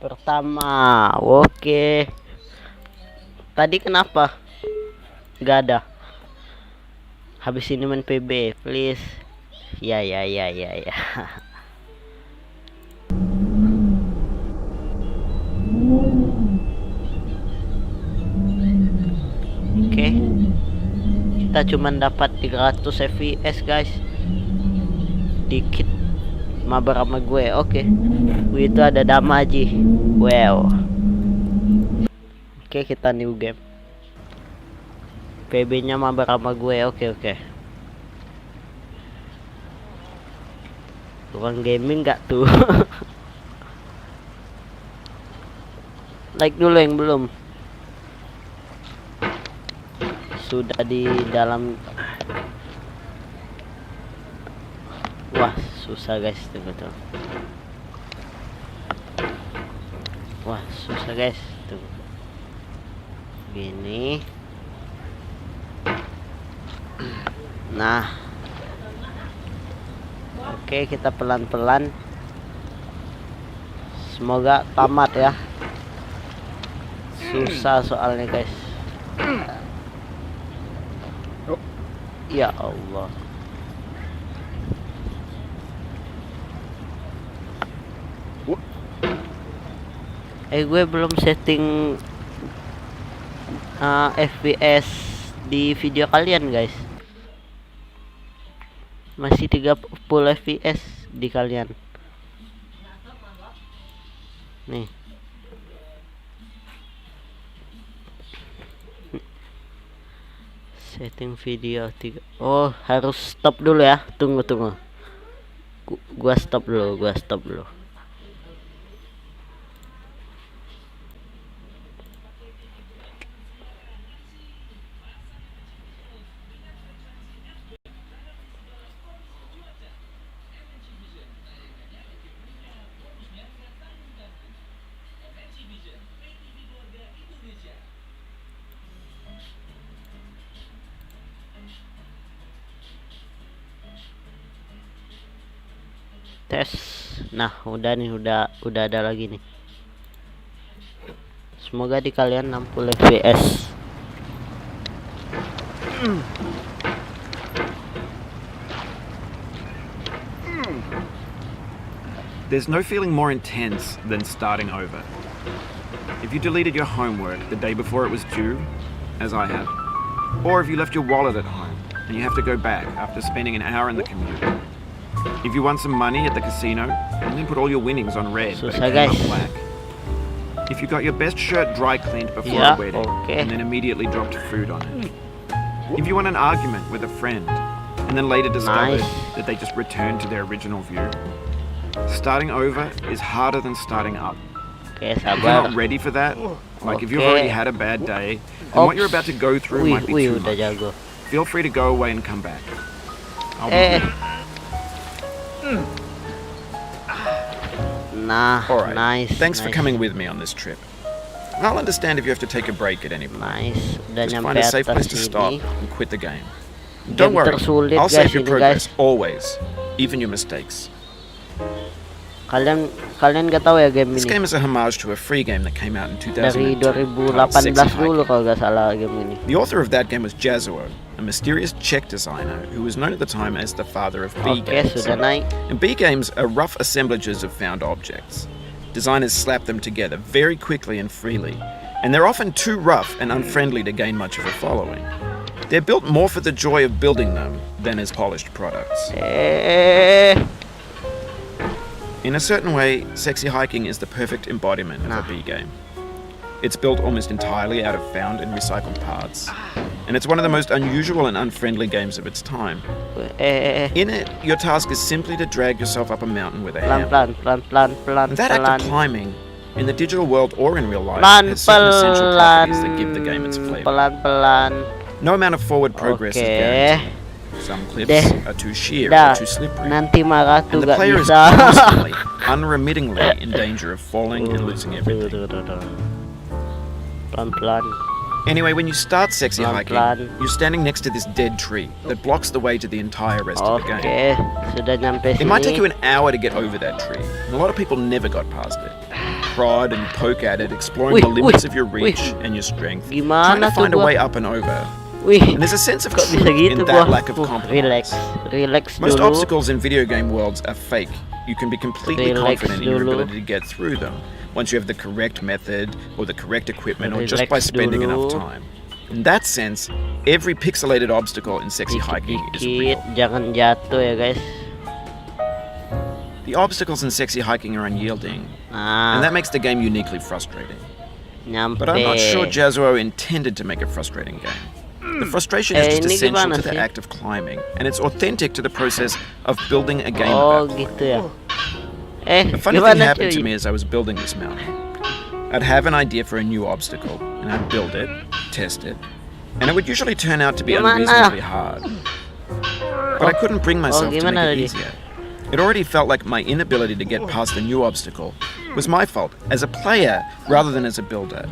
pertama. Oke. Tadi kenapa? Gak ada. Habis ini main PB, please. Ya. Oke. Kita cuman dapat 300 fps, guys. Dikit mabar sama gue. Oke. Itu ada damaji. Wow. Oke, kita new game. PB-nya mabar sama gue. Oke. Orang gaming gak tuh? Like dulu yang belum. Sudah di dalam. Wah, susah guys, tuh. Wah, susah guys, tuh. Gini. Nah. Oke, kita pelan-pelan. Semoga tamat ya. Susah soalnya guys. Ya Allah. Gue belum setting FPS di video kalian guys. Masih 30 fps di kalian. Nih. Setting video 3. Oh, harus stop dulu ya. Tunggu. Gua stop dulu. Tes. Nah, udah ada lagi nih. Semoga di kalian 60 fps. There's no feeling more intense than starting over. If you deleted your homework the day before it was due, as I have, or if you left your wallet at home and you have to go back after spending an hour in the commute. If you won some money at the casino and then put all your winnings on red but it came up black. If you got your best shirt dry cleaned before a wedding and then immediately dropped food on it. If you won an argument with a friend and then later discovered that they just returned to their original view. Starting over is harder than starting up. If you're not ready for that, like if you've already had a bad day, then what you're about to go through might be too much. Feel free to go away and come back. I'll be here. Alright, nice. Thanks for coming with me on this trip. I'll understand if you have to take a break at any point. Just find a safe place to stop and quit the game. Don't worry, I'll save your progress always, even your mistakes. Kalian gak tahu ya game ini. This game is a homage to a free game that came out in 2002. Dari 2018 dulu kalau gak salah game ini. The author of that game was Jazuo, a mysterious Czech designer who was known at the time as the father of B games. Sudah naik. And B games are rough assemblages of found objects. Designers slap them together very quickly and freely, and they're often too rough and unfriendly to gain much of a following. They're built more for the joy of building them than as polished products. In a certain way, Sexy Hiking is the perfect embodiment of a B game. It's built almost entirely out of found and recycled parts, and it's one of the most unusual and unfriendly games of its time. In it, your task is simply to drag yourself up a mountain with a hammer. That act of climbing, in the digital world or in real life, has certain essential properties that give the game its flavor. No amount of forward progress is guaranteed. Some cliffs are too sheer or too slippery, and the player is constantly, unremittingly in danger of falling and losing everything. Anyway, when you start Sexy Hiking, you're standing next to this dead tree that blocks the way to the entire rest of the game. It might take you an hour to get over that tree, and a lot of people never got past it. prod and poke at it, exploring Wih, the limits wih, of your reach wih. and your strength, trying Gimana to tuh find a gua? way up and over. Wih, And there's a sense of kok bisa truth gitu in gua? that lack of compromise. Relax Most dulu. obstacles in video game worlds are fake. You can be completely Relax confident in your dulu. ability to get through them once you have the correct method or the correct equipment or just Relax by spending enough dulu. time. In that sense, every pixelated obstacle in sexy hiking is Dikit-dikit, real. jangan jatuh ya guys. The obstacles in sexy hiking are unyielding, Nah, and that makes the game uniquely frustrating. nyampe. But I'm not sure Jazuo intended to make a frustrating game. The frustration is just ini essential gimana to the sih? act of climbing, and it's authentic to the process of building a game Oh about gitu ya. A funny thing Gimana happened to cuy? me as I was building this mountain. I'd have an idea for a new obstacle, and I'd build it, test it, and it would usually turn out to be Gimana? unreasonably hard. But I couldn't bring myself to gimana make tadi? it easier. It already felt like my inability to get past the new obstacle was my fault as a player rather than as a builder.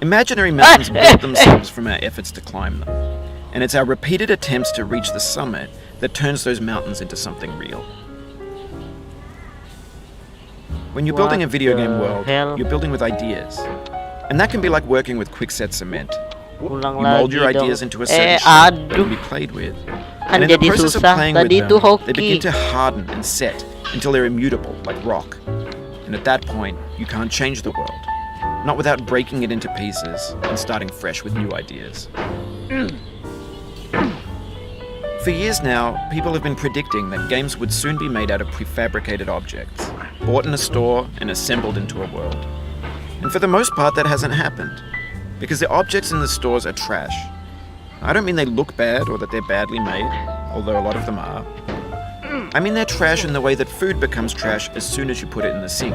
Imaginary mountains build themselves from our efforts to climb them, and it's our repeated attempts to reach the summit that turns those mountains into something real. When you're building a What video game the world, hell? you're building with ideas. And that can be like working with quickset cement. Ulang You mold lagi your dong. ideas into a certain shape that aduh. can be played with. Kan And in the jadi process of susah. playing Tadi with itu them, they hoki. begin to harden and set until they're immutable, like rock. And at that point, you can't change the world. Not without breaking it into pieces and starting fresh with new ideas. For years now, people have been predicting that games would soon be made out of prefabricated objects, bought in a store and assembled into a world. And for the most part, that hasn't happened, because the objects in the stores are trash. I don't mean they look bad or that they're badly made, although a lot of them are. I mean they're trash in the way that food becomes trash as soon as you put it in the sink.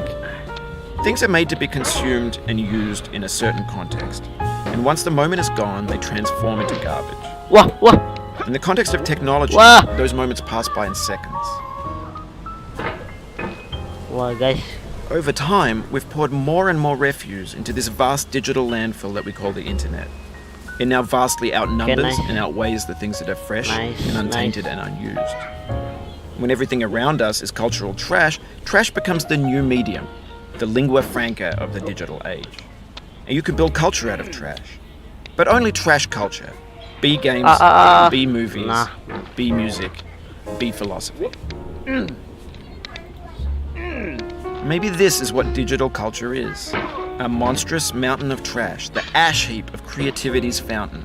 Things are made to be consumed and used in a certain context, and once the moment is gone, they transform into garbage. Wah, wah. In the context of technology, Wah. those moments pass by in seconds. Wah guys. Over time, we've poured more and more refuse into this vast digital landfill that we call the internet. It now vastly outnumbers nice. and outweighs the things that are fresh Nice, and untainted nice. and unused. When everything around us is cultural trash, trash becomes the new medium, the lingua franca of the digital age. And you can build culture out of trash. But only trash culture. Be games, be movies, Nah. be music, be philosophy. Maybe this is what digital culture is. A monstrous mountain of trash, the ash heap of creativity's fountain.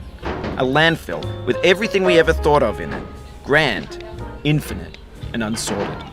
A landfill with everything we ever thought of in it. Grand, infinite, and unsorted.